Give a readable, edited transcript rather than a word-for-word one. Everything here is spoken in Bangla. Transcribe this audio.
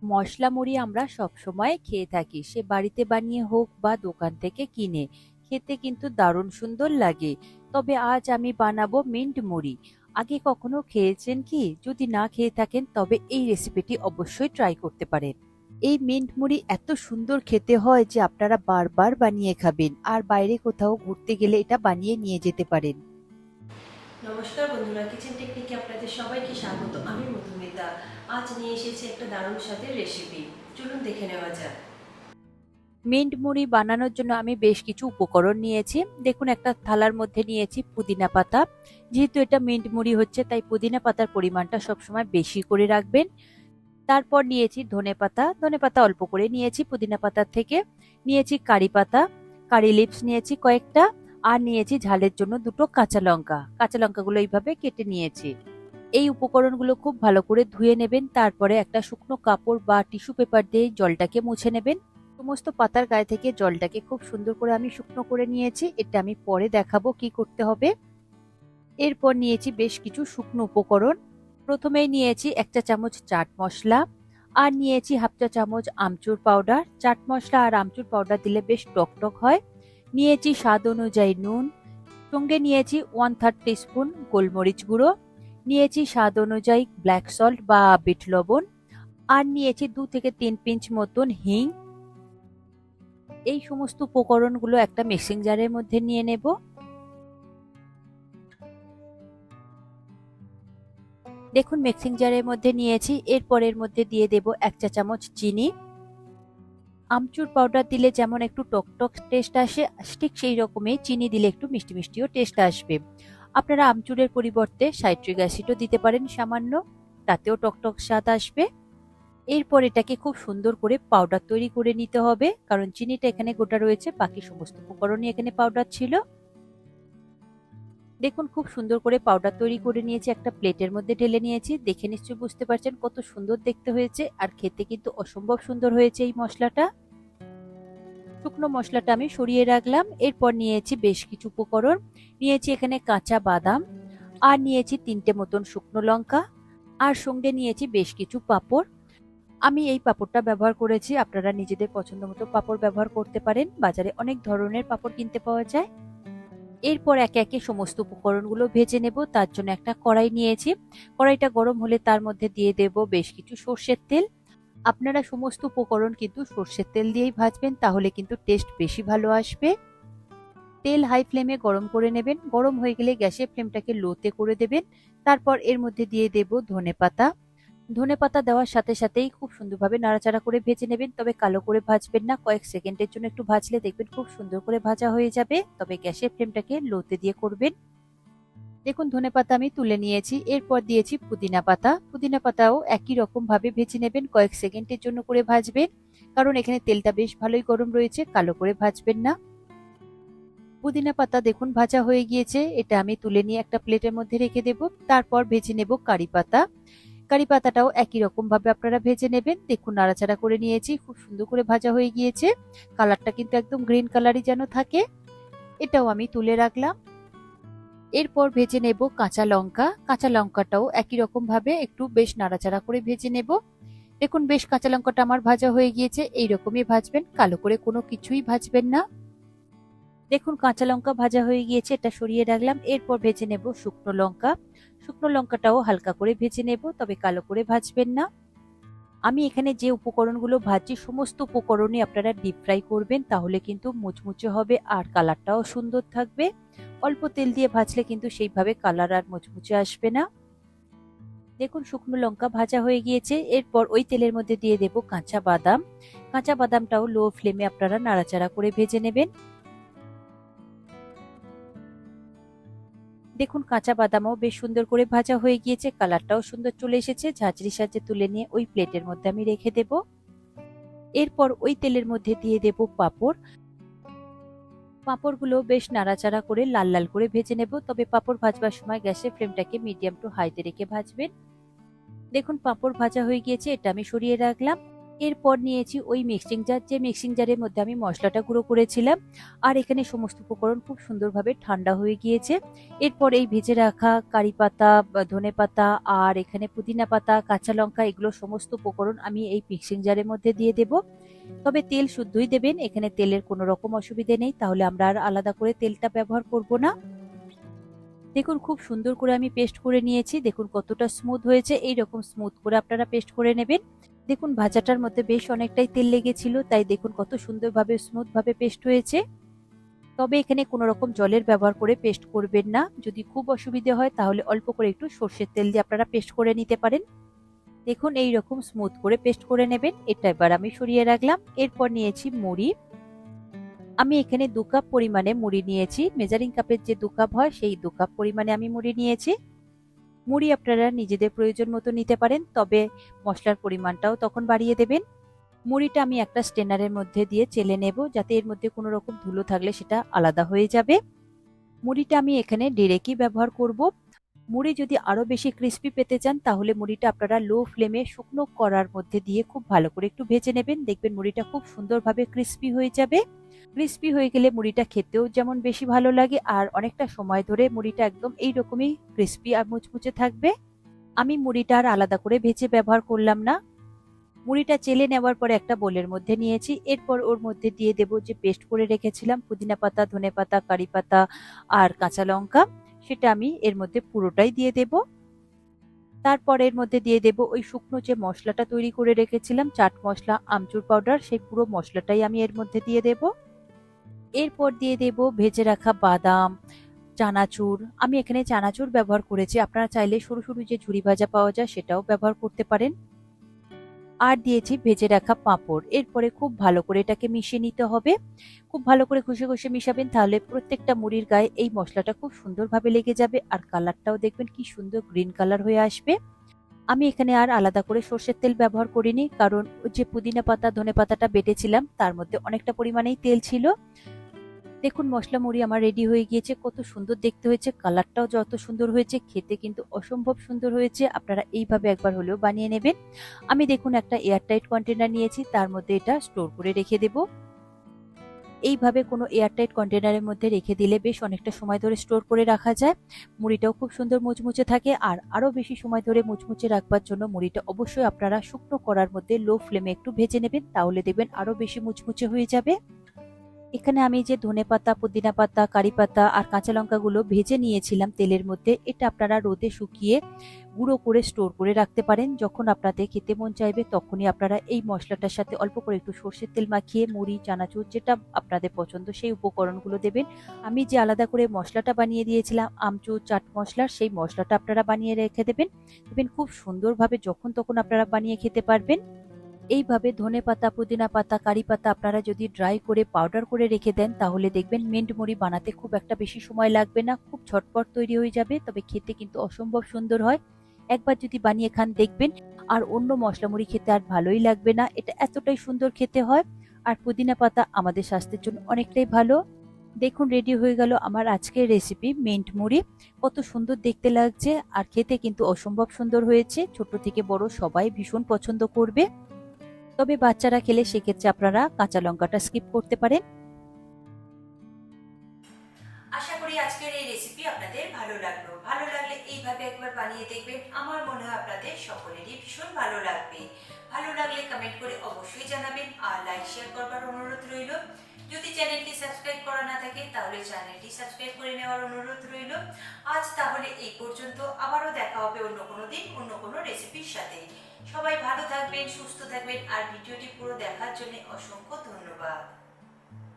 মশলা মুড়ি আমরা সবসময় খেয়ে থাকি, সে বাড়িতে বানিয়ে হোক বা দোকান থেকে কিনে। খেতে কিন্তু দারুণ সুন্দর লাগে। তবে আজ আমি বানাবো মিন্ট মুড়ি। আগে কখনো খেয়েছেন কি? যদি না খেয়ে থাকেন তবে এই রেসিপিটি অবশ্যই ট্রাই করতে পারেন। এই মিন্ট মুড়ি এত সুন্দর খেতে হয় যে আপনারা বারবার বানিয়ে খাবেন, আর বাইরে কোথাও ঘুরতে গেলে এটা বানিয়ে নিয়ে যেতে পারেন। নমস্কার বন্ধুরা, কিচেন টেকনিকে আপনাদের সবাইকে স্বাগত। আমি মধুমিতা। আজ নিয়ে এসেছি একটা দারুণ স্বাদের রেসিপি। চলুন দেখে নেওয়া যাক। মিন্ট মুড়ি বানানোর জন্য আমি বেশ কিছু উপকরণ নিয়েছি। দেখুন, একটা থালার মধ্যে নিয়েছি পুদিনা পাতা। যেহেতু এটা মিন্ট মুড়ি হচ্ছে, তাই পুদিনা পাতার পরিমাণটা সবসময় বেশি করে রাখবেন। তারপর নিয়েছি ধনেপাতা। ধনেপাতা অল্প করে নিয়েছি পুদিনা পাতার থেকে। নিয়েছি কারি পাতা, কারি লিভস নিয়েছি কয়েকটা। আর নিয়েছি ঝালের জন্য দুটো কাঁচা লঙ্কা। কাঁচা লঙ্কাগুলো এইভাবে কেটে নিয়েছি। এই উপকরণগুলো খুব ভালো করে ধুয়ে নেবেন। তারপরে একটা শুকনো কাপড় বা টিস্যু পেপার দিয়ে জলটাকে মুছে নেবেন। সমস্ত পাতার গায়ে থেকে জলটাকে খুব সুন্দর করে আমি শুকনো করে নিয়েছি। এটা আমি পরে দেখাবো কি করতে হবে। এরপর নিয়েছি বেশ কিছু শুকনো উপকরণ। প্রথমেই নিয়েছি 1 চা চামচ চাট মশলা, আর নিয়েছি 1/2 চা চামচ আমচুর পাউডার। চাট মশলা আর আমচুর পাউডার দিলে বেশ টকটক হয়। নিয়েছি স্বাদ অনুযায়ী নুন। সঙ্গে নিয়েছি 1/3 টিস্পুন গোলমরিচ গুঁড়ো। নিয়েছি স্বাদ অনুযায়ী ব্ল্যাক সল্ট বা বিট লবণ। আর নিয়েছি 2 থেকে 3 পিঞ্চ মতন হিং। এই সমস্ত উপকরণগুলো একটা মিক্সিং জারের মধ্যে নিয়ে নেব। দেখুন, মিক্সিং জারের মধ্যে নিয়েছি। এরপর এর মধ্যে দিয়ে দেব 1 চা চামচ চিনি। আমচুর পাউডার দিলে যেমন একটু টকটক টেস্ট আসে, ঠিক সেই রকমই চিনি দিলে একটু মিষ্টি মিষ্টিও টেস্ট আসবে। আপনারা আমচুরের পরিবর্তে সাইট্রিক অ্যাসিডও দিতে পারেন সামান্য, তাতেও টকটক স্বাদ আসবে। এরপর এটাকে খুব সুন্দর করে পাউডার তৈরি করে নিতে হবে, কারণ চিনিটা এখানে গোটা রয়েছে, বাকি সমস্ত উপকরণই এখানে পাউডার ছিল। দেখুন, খুব সুন্দর করে পাউডার তৈরি করে নিয়েছি, একটা প্লেটের মধ্যে ঢেলে নিয়েছি। দেখে নিশ্চয়ই বুঝতে পারছেন কত সুন্দর দেখতে হয়েছে, আর খেতে কিন্তু অসম্ভব সুন্দর হয়েছে এই মশলাটা। শুকনো মশলাটা আমি সরিয়ে রাখলাম। এরপর নিয়েছি বেশ কিছু উপকরণ। নিয়েছি এখানে কাঁচা বাদাম, আর নিয়েছি 3টে মতন শুকনো লঙ্কা, আর সঙ্গে নিয়েছি বেশ কিছু পাঁপড়। আমি এই পাঁপড়টা ব্যবহার করেছি, আপনারা নিজেদের পছন্দ মতো পাঁপড় ব্যবহার করতে পারেন। বাজারে অনেক ধরনের পাঁপড় কিনতে পাওয়া যায়। এরপর একে একে সমস্ত উপকরণগুলো ভেজে নেব। তার জন্য একটা কড়াই নিয়েছি। কড়াইটা গরম হলে তার মধ্যে দিয়ে দেব বেশ কিছু সর্ষের তেল। আপনারা সমস্ত উপকরণ কিন্তু সর্ষের তেল দিয়েই ভাজবেন, তাহলে কিন্তু টেস্ট বেশি ভালো আসবে। তেল হাই ফ্লেমে গরম করে নেবেন। গরম হয়ে গেলে গ্যাসের ফ্লেমটাকে লোতে করে দেবেন। তারপর এর মধ্যে দিয়ে দেব ধনেপাতা। ধনেপাতা দেওয়ার সাথে সাথেই খুব সুন্দরভাবে নাড়াচাড়া করে ভেজে নেবেন, তবে কালো করে ভাজবেন না। কয়েক সেকেন্ডের জন্য একটু ভাজলে দেখবেন খুব সুন্দর করে ভাজা হয়ে যাবে, তবে গ্যাসের ফ্লেমটাকে লোতে দিয়ে করবেন। দেখুন, ধনেপাতা আমি তুলে নিয়েছি। এরপর দিয়েছি পুদিনা পাতা। পুদিনা পাতাও একই রকম ভাবে ভেজে নেবেন, কয়েক সেকেন্ডের জন্য করে ভাজবেন, কারণ এখানে তেলটা বেশ ভালোই গরম রয়েছে, কালো করে ভাজবেন না। পুদিনা পাতা দেখুন ভাজা হয়ে গিয়েছে। এটা আমি তুলে নিয়ে একটা প্লেটের মধ্যে রেখে দেব। তারপর ভেজে নেব কারি পাতা। কারি পাতাটাও একই রকম ভাবে আপনারা ভেজে নেবেন। দেখুন, নাড়াচাড়া করে নিয়েছি, খুব সুন্দর করে ভাজা হয়ে গিয়েছে। কালারটা কিন্তু একদম গ্রিন কালারই যেন থাকে। এটাও আমি তুলে রাখলাম। এরপর ভেজে নেব কাঁচা লঙ্কা। কাঁচা লঙ্কাটাও একই রকম ভাবে একটু বেশ নাড়াচাড়া করে ভেজে নেব। দেখুন, বেশ কাঁচা লঙ্কাটা আমার ভাজা হয়ে গিয়েছে। এইরকমই ভাজবেন, কালো করে কোনো কিছুই ভাজবেন না। দেখুন, কাঁচা লঙ্কা ভাজা হয়ে গিয়েছে, এটা সরিয়ে রাখলাম। এরপর ভেজে নেব শুকনো লঙ্কা। শুকনো লঙ্কাটাও হালকা করে ভেজে নেব, তবে কালো করে ভাজবেন না। আমি এখানে যে উপকরণগুলো ভাজছি সমস্ত উপকরণই আপনারা ডিপ ফ্রাই করবেন, তাহলে কিন্তু মুচমুচে হবে আর কালারটাও সুন্দর থাকবে। অল্প তেল দিয়ে ভাজলে কিন্তু সেইভাবে কালার আর মুচমুচে আসবে না। দেখুন, শুকনো লঙ্কা ভাজা হয়ে গিয়েছে। এরপর ওই তেলের মধ্যে দিয়ে দেব কাঁচা বাদাম। কাঁচা বাদামটাও লো ফ্লেমে আপনারা নাড়াচাড়া করে ভেজে নেবেন। দেখুন, কাঁচা বাদামও বেশ সুন্দর করে ভাজা হয়ে গিয়েছে, কালারটাও সুন্দর চলে এসেছে। ঝাঁঝরির সাহায্যে তুলে নিয়ে ওই প্লেটের মধ্যে আমি রেখে দেব। এরপর ওই তেলের মধ্যে দিয়ে দেব পাঁপড়। পাঁপড়গুলো বেশ নাড়াচাড়া করে লাল লাল করে ভেজে নেব, তবে পাঁপড় ভাজবার সময় গ্যাসের ফ্লেমটাকে মিডিয়াম টু হাইতে রেখে ভাজবেন। দেখুন, পাঁপড় ভাজা হয়ে গিয়েছে, এটা আমি সরিয়ে রাখলাম। এরপর নিয়েছি ওই মিক্সিং জার, যে মিক্সিং জারের মধ্যে আমি মশলাটা গুঁড়ো করেছিলাম। আর এখানে সমস্ত উপকরণ খুব সুন্দরভাবে ঠান্ডা হয়ে গিয়েছে। এরপর এই ভেজে রাখা কারি পাতা, ধনে পাতা আর এখানে পুদিনা পাতা, কাঁচা লঙ্কা, এগুলো সমস্ত উপকরণ আমি এই মিক্সিং জারের মধ্যে দিয়ে দেব। তবে তেল শুদ্ধই দেবেন, এখানে তেলের কোনো রকম অসুবিধে নেই, তাহলে আমরা আর আলাদা করে তেলটা ব্যবহার করব না। দেখুন খুব সুন্দর করে আমি পেস্ট করে নিয়েছি, দেখুন কতটা স্মুথ হয়েছে। এইরকম স্মুথ করে আপনারা পেস্ট করে নেবেন। দেখুন ভাজাটার মধ্যে বেশ অনেকটাই তেল লেগেছিল, তাই দেখুন কত সুন্দরভাবে স্মুথ ভাবে পেস্ট হয়েছে। তবে এখানে কোনো রকম জলের ব্যবহার করে পেস্ট করবেন না। যদি খুব অসুবিধে হয় তাহলে অল্প করে একটু সর্ষের তেল দিয়ে আপনারা পেস্ট করে নিতে পারেন। দেখুন এই রকম স্মুথ করে পেস্ট করে নেবেন। এটা এবার আমি সরিয়ে রাখলাম। এরপর নিয়েছি মুড়ি। আমি এখানে 2 কাপ পরিমাণে মুড়ি নিয়েছি। মেজারিং কাপের যে 2 কাপ হয় সেই 2 কাপ পরিমাণে আমি মুড়ি নিয়েছি। মুড়ি আপনারা নিজেদের প্রয়োজন মতো নিতে পারেন, তবে মশলার পরিমাণটাও তখন বাড়িয়ে দেবেন। মুড়িটা আমি একটা স্ট্রেনারের মধ্যে দিয়ে চেলে নেব, যাতে এর মধ্যে কোনো রকম ধুলো থাকলে সেটা আলাদা হয়ে যাবে। মুড়িটা আমি এখানে ডিরেক্টই ব্যবহার করব। মুড়ি যদি আরো বেশি ক্রিস্পি পেতে চান তাহলে মুড়িটা আপনারা লো ফ্লেমে শুকনো করার মধ্যে দিয়ে খুব ভালো করে একটু ভেজে নেবেন। দেখবেন মুড়িটা খুব সুন্দরভাবে ক্রিস্পি হয়ে যাবে। ক্রিস্পি হয়ে গেলে মুড়িটা খেতেও যেমন বেশি ভালো লাগে, আর অনেকটা সময় ধরে মুড়িটা একদম এইরকমই ক্রিস্পি আর মুচমুচে থাকবে। আমি মুড়িটা আর আলাদা করে ভেজে ব্যবহার করলাম না। মুড়িটা চেলে নেওয়ার পরে একটা বোলের মধ্যে নিয়েছি। এরপর ওর মধ্যে দিয়ে দেব যে পেস্ট করে রেখেছিলাম পুদিনা পাতা, ধনে পাতা, কারি পাতা আর কাঁচা লঙ্কা, সেটা আমি এর মধ্যে পুরোটাই দিয়ে দেব। তারপর এর মধ্যে দিয়ে দেব ওই শুকনো যে মশলাটা তৈরি করে রেখেছিলাম, চাট মশলা, আমচুর পাউডার, সেই পুরো মশলাটাই আমি এর মধ্যে দিয়ে দেব। এরপর দিয়ে দেব ভেজে রাখা বাদাম, চানাচুর। আমি এখানে চানাচুর ব্যবহার করেছি, আপনারা চাইলে সরু সরু যে ঝুরি ভাজা পাওয়া যায় সেটাও ব্যবহার করতে পারেন। আর দিয়েছি ভেজে রাখা পাঁপড়। এরপরে খুব ভালো করে এটাকে মিশিয়ে নিতে হবে। খুব ভালো করে ঘষে ঘষে মিশাবেন, তাহলে প্রত্যেকটা মুড়ির গায়ে এই মশলাটা খুব সুন্দরভাবে লেগে যাবে। আর কালারটাও দেখবেন কি সুন্দর গ্রিন কালার হয়ে আসবে। আমি এখানে আর আলাদা করে সর্ষের তেল ব্যবহার করিনি, কারণ ওই যে পুদিনা পাতা, ধনে পাতাটা বেটেছিলাম তার মধ্যে অনেকটা পরিমাণেই তেল ছিল। দেখুন মশলা মুড়ি আমার রেডি হয়ে গিয়েছে। কত সুন্দর দেখতে হয়েছে, কালারটাও যত সুন্দর হয়েছে, খেতে কিন্তু অসম্ভব সুন্দর হয়েছে। আপনারা এইভাবে একবার হলেও বানিয়ে নেবেন। আমি দেখুন একটা এয়ারটাইট কন্টেনার নিয়েছি, তার মধ্যে এটা স্টোর করে রেখে দেব। এইভাবে কোনো এয়ারটাইট কন্টেনারের মধ্যে রেখে দিলে বেশ অনেকটা সময় ধরে স্টোর করে রাখা যায়। মুড়িটাও খুব সুন্দর মুচমুচে থাকে। আর আরো বেশি সময় ধরে মুচমুচে রাখবার জন্য মুড়িটা অবশ্যই আপনারা শুকনো করার মধ্যে লো ফ্লেমে একটু ভেজে নেবেন, তাহলে দেখবেন আরো বেশি মুচমুচে হয়ে যাবে। এখানে আমি যে ধনে পাতা, পুদিনা পাতা, কারি পাতা আর কাঁচা লঙ্কাগুলো ভেজে নিয়েছিলাম তেলের মধ্যে, এটা আপনারা রোদে শুকিয়ে গুঁড়ো করে স্টোর করে রাখতে পারেন। যখন আপনাদের খেতে মন চাইবে তখনই আপনারা এই মশলাটার সাথে অল্প করে একটু সর্ষের তেল মাখিয়ে মুড়ি, চানাচুর যেটা আপনাদের পছন্দ সেই উপকরণগুলো দেবেন। আমি যে আলাদা করে মশলাটা বানিয়ে দিয়েছিলাম আমচুর, চাট মশলার, সেই মশলাটা আপনারা বানিয়ে রেখে দেবেন। দেখবেন খুব সুন্দরভাবে যখন তখন আপনারা বানিয়ে খেতে পারবেন। এইভাবে ধনে পাতা, পুদিনা পাতা, কারি পাতা আপনারা যদি ড্রাই করে পাউডার করে রেখে দেন তাহলে দেখবেন মিন্ট মুড়ি বানাতে খুব একটা বেশি সময় লাগবে না, খুব ঝটপট তৈরি হয়ে যাবে। তবে খেতে কিন্তু অসম্ভব সুন্দর হয়। একবার যদি বানিয়ে খান দেখবেন আর অন্য মশলা মুড়ি খেতে আর ভালোই লাগবে না, এটা এতটাই সুন্দর খেতে হয়। আর পুদিনা পাতা আমাদের স্বাস্থ্যের জন্য অনেকটাই ভালো। দেখুন রেডি হয়ে গেল আমার আজকের রেসিপি মিন্ট মুড়ি। কত সুন্দর দেখতে লাগছে আর খেতে কিন্তু অসম্ভব সুন্দর হয়েছে। ছোট থেকে বড় সবাই ভীষণ পছন্দ করবে। তবে বাচ্চারা খেলে সেক্ষেত্রে আপনারা কাঁচা লঙ্কাটা স্কিপ করতে পারেন। আশা করি আজকের এই রেসিপি আপনাদের ভালো লাগলো। ভালো লাগলে এইভাবে একবার বানিয়ে দেখবেন, আমার মনে হয় আপনাদের সকলেরই ভীষণ ভালো লাগবে। ভালো লাগলে কমেন্ট করে অবশ্যই জানাবেন, আর লাইক শেয়ার করবার অনুরোধ রইল। যদি চ্যানেলটি সাবস্ক্রাইব করা না থাকে তাহলে চ্যানেলটি সাবস্ক্রাইব করে নেওয়ার অনুরোধ রইল। আজ তাহলে এই পর্যন্ত, আবারও দেখা হবে অন্য কোনো দিন অন্য কোনো রেসিপির সাথে। সবাই ভালো থাকবেন, সুস্থ থাকবেন, আর ভিডিওটি পুরো দেখার জন্য অসংখ্য ধন্যবাদ।